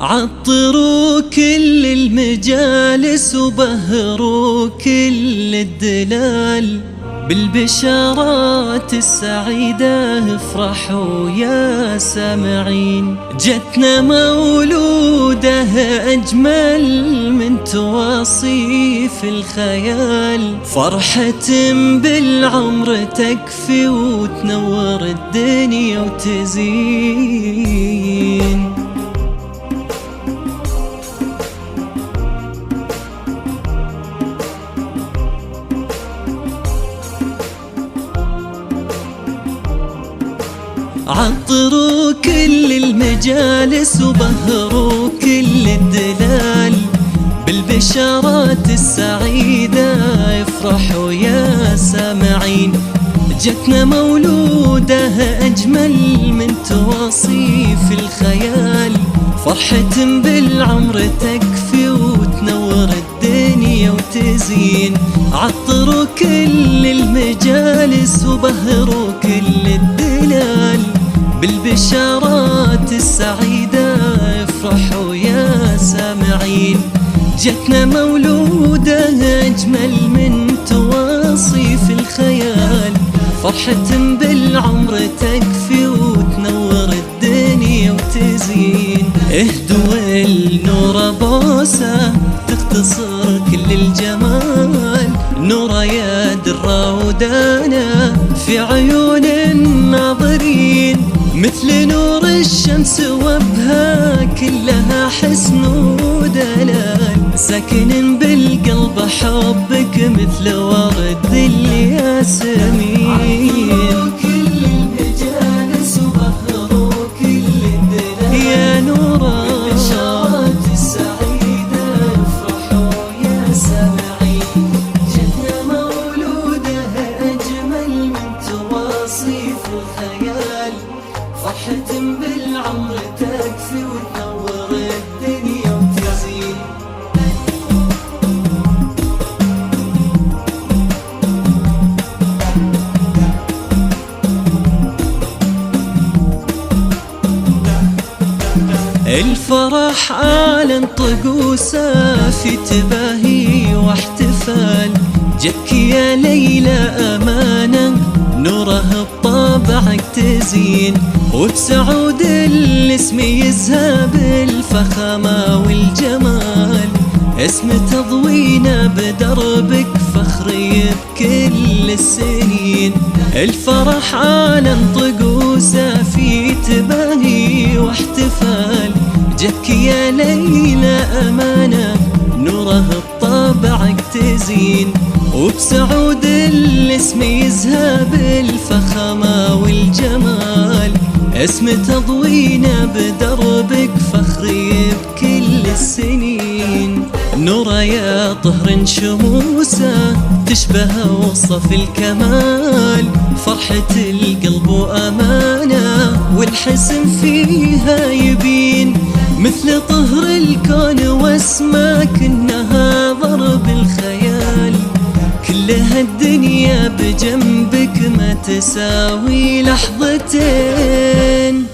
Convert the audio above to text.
عطروا كل المجالس وبهروا كل الدلال بالبشارات السعيدة. افرحوا يا سامعين، جتنا مولودة أجمل من توصيف الخيال. فرحة بالعمر تكفي وتنور الدنيا وتزين. عطروا كل المجالس وبهروا كل الدلال بالبشارات السعيدة. افرحوا يا سامعين، جتنا مولودة أجمل من توصيف الخيال. فرحة بالعمر تكفي وتنور الدنيا وتزين. عطروا كل المجالس وبهروا كل الدلال بالبشارات السعيدة. افرحوا يا سامعين، جتنا مولودة أجمل من توصيف الخيال. فرحة بالعمر تكفي وتنور الدنيا وتزين. اهدوا النور بوسة تختصر كل الجمال. نورا يا درة ودانا في عيون الناظرين، مثل نور الشمس وبها كلها حسن ودلال. ساكن بالقلب حبك مثل ورد الياسمين. كل المجالس وبهروا كل الدلال يا نورا بالبشارات السعيدة. افرحوا يا سامعين، جتنا مولودة أجمل من توصيف الخيال. فرحة بالعمر تكفي وتنور الدنيا وتزين. الفرح أعلن طقوسه في تباهي واحتفال. جتك يا ليلى أمانة نوره بطابعك تزين، وبسعود الاسم يذهب الفخامة والجمال. اسم تضوينا بدربك فخري بكل السنين. الفرح أعلن طقوسه في تباهي واحتفال. جتك يا ليلى أمانة نوره بطابعك تزين، وبسعود الاسم يذهب الفخامة والجمال. اسم تضوينا بدربك فخري بكل السنين. نورا يا طهر شموسه تشبه وصف الكمال. فرحة القلب وأمانة والحسن فيها يبين، مثل طهر الكون واسماك إنها ضرب الخيال. كل هالدنيا بجنبك ما تساوي لحظتين.